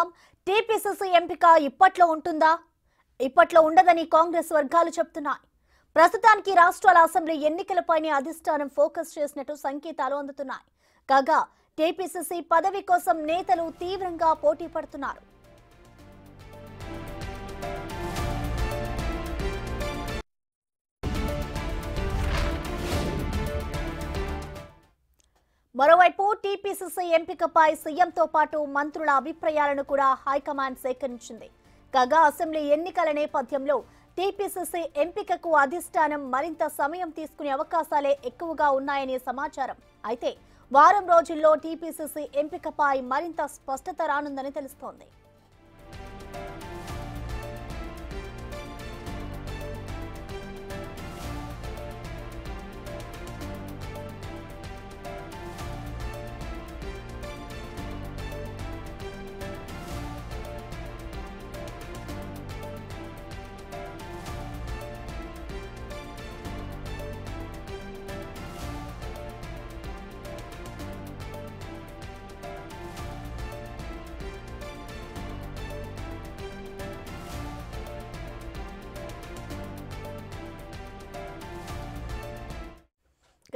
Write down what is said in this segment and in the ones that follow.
చూస్తున్నాం. టీపీసీసీ ఎంపిక ఇప్పట్లో ఉంటుందా? ఇప్పట్లో ఉండదని కాంగ్రెస్ వర్గాలు చెప్తున్నాయి. ప్రస్తుతానికి రాష్ట్రాల అసెంబ్లీ ఎన్నికలపైనే అధిష్టానం ఫోకస్ చేసినట్టు సంకేతాలు అందుతున్నాయి. కాగా టీపీసీసీ పదవి కోసం నేతలు తీవ్రంగా పోటీ పడుతున్నారు. మరోవైపు టీపీసీసీ ఎంపికపై సీఎంతో పాటు మంత్రుల అభిప్రాయాలను కూడా హైకమాండ్ సేకరించింది. కాగా అసెంబ్లీ ఎన్నికల నేపథ్యంలో టీపీసీసీ ఎంపికకు అధిష్టానం మరింత సమయం తీసుకునే అవకాశాలే ఎక్కువగా ఉన్నాయనే సమాచారం. అయితే వారం రోజుల్లో టీపీసీసీ ఎంపికపై మరింత స్పష్టత రానుందని తెలుస్తోంది.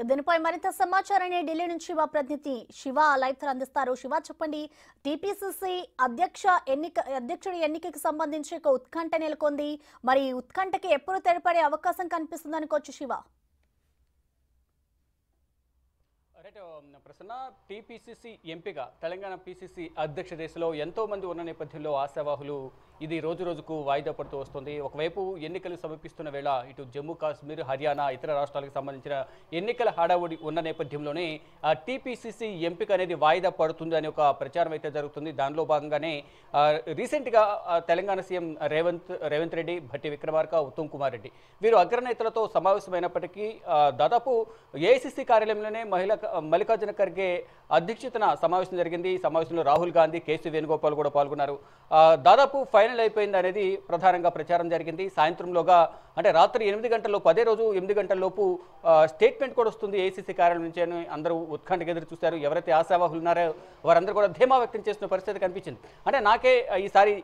దీనిపై మరింత సమాచారాన్ని ఢిల్లీ నుంచి మా ప్రతినిధి శివ లైవ్ అందిస్తారు. శివ, చెప్పండి, టీపీసీసీ అధ్యక్షుడి ఎన్నికకి సంబంధించి ఒక ఉత్కంఠ నెలకొంది. మరి ఉత్కంఠకి ఎప్పుడు తెరపడే అవకాశం కనిపిస్తుంది అనుకోవచ్చు శివ? ప్రసన్న, టీపీసీసీ ఎంపిక తెలంగాణ పీసీసీ అధ్యక్ష దశలో ఎంతో మంది ఉన్న నేపథ్యంలో ఆశావాహులు ఇది రోజు రోజుకు వాయిదా పడుతూ వస్తుంది. ఒకవైపు ఎన్నికలు సమీపిస్తున్న వేళ ఇటు జమ్మూ కాశ్మీర్, హర్యానా, ఇతర రాష్ట్రాలకు సంబంధించిన ఎన్నికల హడావుడి ఉన్న నేపథ్యంలోనే ఆ టీపీసీసీ ఎంపిక అనేది వాయిదా పడుతుంది అనే ఒక ప్రచారం అయితే జరుగుతుంది. దానిలో భాగంగానే రీసెంట్గా తెలంగాణ సీఎం రేవంత్ రెడ్డి, భట్టి విక్రమార్క, ఉత్తమ్ కుమార్ రెడ్డి వీరు అగ్రనేతలతో సమావేశమైనప్పటికీ దాదాపు ఏఐసీసీ కార్యాలయంలోనే మల్లికార్జున ఖర్గే అధ్యక్షతన సమావేశం జరిగింది. ఈ సమావేశంలో రాహుల్ గాంధీ, కేసీ వేణుగోపాల్ కూడా పాల్గొన్నారు. దాదాపు ఫైనల్ అయిపోయింది అనేది ప్రధానంగా ప్రచారం జరిగింది. సాయంత్రంలోగా అంటే రాత్రి 8 గంటలలోపు, అదే రోజు 8 గంటలలోపు స్టేట్మెంట్ కూడా వస్తుంది ఏఐసీసీ కార్యాలయం నుంచి అని అందరూ ఉత్కంఠగా ఎదురు చూశారు. ఎవరైతే ఆశావాహులు ఉన్నారో వారందరూ కూడా ధీమా వ్యక్తం చేస్తున్న పరిస్థితి కనిపించింది. అంటే నాకే ఈసారి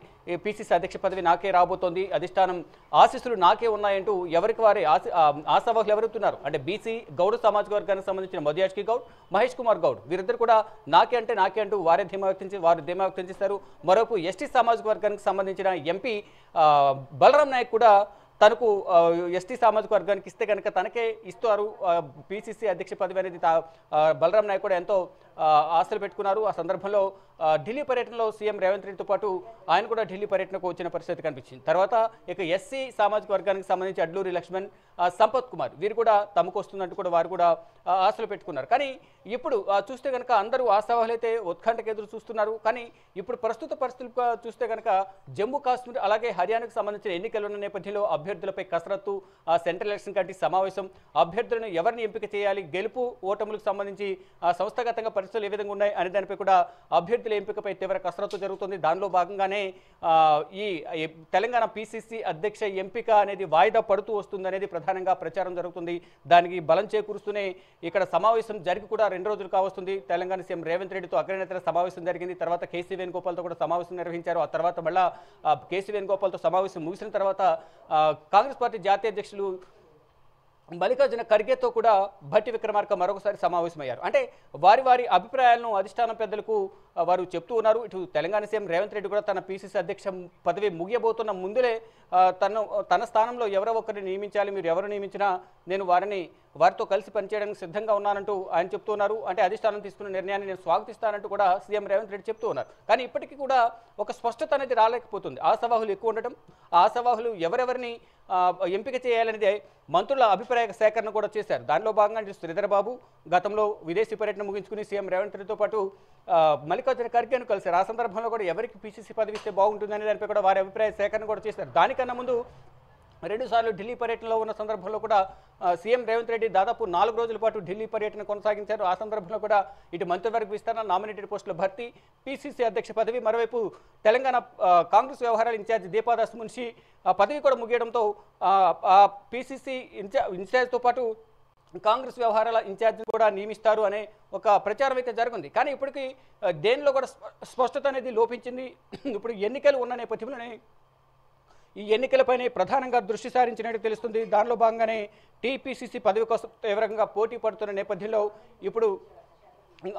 పీసీసీ అధ్యక్ష పదవి నాకే రాబోతోంది, అధిష్టానం ఆశీస్సులు నాకే ఉన్నాయంటూ ఎవరికి వారే ఆశావాహులు ఎవరుతున్నారు అంటే బీసీ గౌడ సామాజిక వర్గానికి సంబంధించిన మధుయాష్కి గౌడ్, మహేష్ కుమార్ గౌడ్ వీరిద్దరు కూడా నాకే అంటూ వారు ధీమా వ్యక్తం చేశారు. మరోపు ఎస్టీ సామాజిక వర్గానికి సంబంధించిన ఎంపీ బలరాం నాయక్ కూడా తనకు ఎస్టీ సామాజిక వర్గానికి ఇస్తే కనుక తనకే ఇస్తారు పీసీసీ అధ్యక్ష పదవి అనేది బలరాం నాయక్ కూడా ఎంతో ఆశలు పెట్టుకున్నారు. ఆ సందర్భంలో ఢిల్లీ పర్యటనలో సీఎం రేవంత్ రెడ్డితో పాటు ఆయన కూడా ఢిల్లీ పర్యటనకు వచ్చిన పరిస్థితి కనిపించింది. తర్వాత ఇక ఎస్సీ సామాజిక వర్గానికి సంబంధించి అడ్లూరి లక్ష్మణ్, సంపత్ కుమార్ వీరు కూడా తమకు వస్తుందంటూ కూడా వారు కూడా ఆశలు పెట్టుకున్నారు. కానీ ఇప్పుడు చూస్తే కనుక అందరూ ఆశావాహులైతే ఉత్కంఠకు ఎదురు చూస్తున్నారు. కానీ ఇప్పుడు ప్రస్తుత పరిస్థితులు చూస్తే కనుక జమ్మూ కాశ్మీర్ అలాగే హర్యానాకు సంబంధించిన ఎన్నికలు ఉన్న నేపథ్యంలో అభ్యర్థులపై కసరత్తు, సెంట్రల్ ఎలక్షన్ కమిటీ సమావేశం, అభ్యర్థులను ఎవరిని ఎంపిక చేయాలి, గెలుపు ఓటములకు సంబంధించి సంస్థాగతంగా పరిస్థితులు ఏ విధంగా ఉన్నాయి అనే దానిపై కూడా అభ్యర్థుల ఎంపికపై తీవ్ర కసరత్తు జరుగుతుంది. దానిలో భాగంగానే ఈ తెలంగాణ పీసీసీ అధ్యక్ష ఎంపిక అనేది వాయిదా పడుతూ వస్తుంది అనేది ప్రధానంగా ప్రచారం జరుగుతుంది. దానికి బలం చేకూరుస్తూనే ఇక్కడ సమావేశం జరిగి కూడా 2 రోజులు కావస్తుంది. తెలంగాణ సీఎం రేవంత్ రెడ్డితో అగ్రనేతల సమావేశం జరిగింది. తర్వాత కేసీ వేణుగోపాల్తో కూడా సమావేశం నిర్వహించారు. ఆ తర్వాత మళ్ళా కేసీ వేణుగోపాల్తో సమావేశం ముగిసిన తర్వాత కాంగ్రెస్ పార్టీ జాతీయ అధ్యక్షులు మల్లికార్జున ఖర్గేతో కూడా భట్టి విక్రమార్క మరొకసారి సమావేశమయ్యారు. అంటే వారి అభిప్రాయాలను అధిష్టానం పెద్దలకు వారు చెప్తూ ఉన్నారు. ఇటు తెలంగాణ సీఎం రేవంత్ రెడ్డి కూడా తన పీసీసీ అధ్యక్ష పదవి ముగియబోతున్న ముందులే తన స్థానంలో ఎవరో ఒకరిని నియమించాలి, మీరు ఎవరు నియమించినా నేను వారితో కలిసి పనిచేయడానికి సిద్ధంగా ఉన్నానంటూ ఆయన చెప్తూ ఉన్నారు. అంటే అధిష్టానం తీసుకున్న నిర్ణయాన్ని నేను స్వాగతిస్తానంటూ కూడా సీఎం రేవంత్ రెడ్డి చెప్తూ ఉన్నారు. కానీ ఇప్పటికీ కూడా ఒక స్పష్టత అనేది రాలేకపోతుంది. ఆశావాహులు ఎక్కువ ఉండటం, ఆశావాహులు ఎవరెవరిని ఎంపిక చేయాలనేది మంత్రుల అభిప్రాయ సేకరణ కూడా చేశారు. దానిలో భాగంగా శ్రీధర్ బాబు గతంలో విదేశీ పర్యటన ముగించుకుని సీఎం రేవంత్ రెడ్డితో పాటు మల్లికార్జున ఖర్గేను కలిశారు. ఆ సందర్భంలో కూడా ఎవరికి పీసీసీ పదవి ఇస్తే బాగుంటుందనే దానిపై కూడా వారి అభిప్రాయ సేకరణ కూడా చేశారు. దానికన్నా ముందు 2 సార్లు ఢిల్లీ పర్యటనలో ఉన్న సందర్భంలో కూడా సీఎం రేవంత్ రెడ్డి దాదాపు 4 రోజుల పాటు ఢిల్లీ పర్యటన కొనసాగించారు. ఆ సందర్భంలో కూడా ఇటు మంత్రివర్గ విస్తరణ, నామినేటెడ్ పోస్టుల భర్తీ, పీసీసీ అధ్యక్ష పదవి, మరోవైపు తెలంగాణ కాంగ్రెస్ వ్యవహారాల ఇన్ఛార్జ్ దీపాదాస్ మున్షి పదవి కూడా ముగియడంతో పీసీసీ ఇన్ఛార్జ్తో పాటు కాంగ్రెస్ వ్యవహారాల ఇన్ఛార్జిని కూడా నియమిస్తారు అనే ఒక ప్రచారం అయితే జరిగింది. కానీ ఇప్పటికీ దేనిలో కూడా స్పష్టత అనేది లోపించింది. ఇప్పుడు ఎన్నికలు ఉన్న నేపథ్యంలోనే ఈ ఎన్నికలపైనే ప్రధానంగా దృష్టి సారించినట్టు తెలుస్తుంది. దానిలో భాగంగానే టీపీసీసీ పదవి కోసం తీవ్రంగా పోటీ పడుతున్న నేపథ్యంలో ఇప్పుడు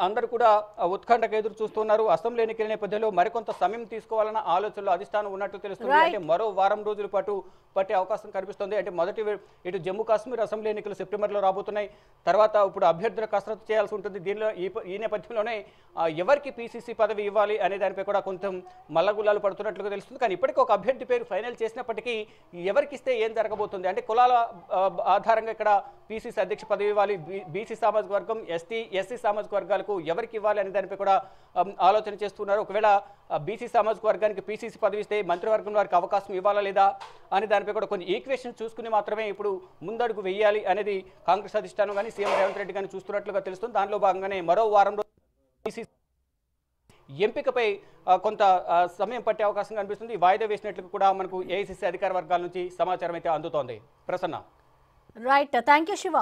అందరూ కూడా ఉత్కంఠకు ఎదురు చూస్తున్నారు. అసెంబ్లీ ఎన్నికల నేపథ్యంలో మరికొంత సమయం తీసుకోవాలన్న ఆలోచనలో అధిష్టానం ఉన్నట్టు తెలుస్తుంది. అంటే మరో వారం రోజుల పాటు పట్టే అవకాశం కనిపిస్తుంది. అంటే మొదటి ఇటు జమ్మూ కాశ్మీర్ అసెంబ్లీ ఎన్నికలు సెప్టెంబర్లో రాబోతున్నాయి. తర్వాత ఇప్పుడు అభ్యర్థుల కసరత్తు చేయాల్సి ఉంటుంది. దీనిలో ఈ నేపథ్యంలోనే ఎవరికి పీసీసీ పదవి ఇవ్వాలి అనే దానిపై కూడా కొంచెం మల్లగుల్లాలు పడుతున్నట్లుగా తెలుస్తుంది. కానీ ఇప్పటికీ ఒక అభ్యర్థి పేరు ఫైనల్ చేసినప్పటికీ ఎవరికి ఇస్తే ఏం జరగబోతుంది అంటే కులాల ఆధారంగా ఇక్కడ పీసీసీ అధ్యక్ష పదవి ఇవ్వాలి, బీసీ సామాజిక వర్గం, ఎస్సీ సామాజిక వర్గాలకు ఎవరికి ఇవ్వాలి అనే దానిపై కూడా ఆలోచన చేస్తున్నారు. ఒకవేళ బీసీ సామాజిక వర్గానికి పీసీసీ పదవి ఇస్తే మంత్రివర్గం వారికి అవకాశం ఇవ్వాలా లేదా అనే దానిపై కూడా కొన్ని ఈక్వేషన్ చూసుకుని మాత్రమే ఇప్పుడు ముందడుగు వేయాలి అనేది కాంగ్రెస్ అధిష్టానం కానీ సీఎం రేవంత్ రెడ్డి కానీ చూస్తున్నట్లుగా తెలుస్తుంది. దానిలో భాగంగానే మరో వారం రోజులు పీసీసీ ఎంపికపై కొంత సమయం పట్టే అవకాశం కనిపిస్తుంది. వాయిదా వేసినట్లు కూడా మనకు ఏఐసీసీ అధికార వర్గాల నుంచి సమాచారం అయితే అందుతోంది. Prasanna. Right, thank you Shiva.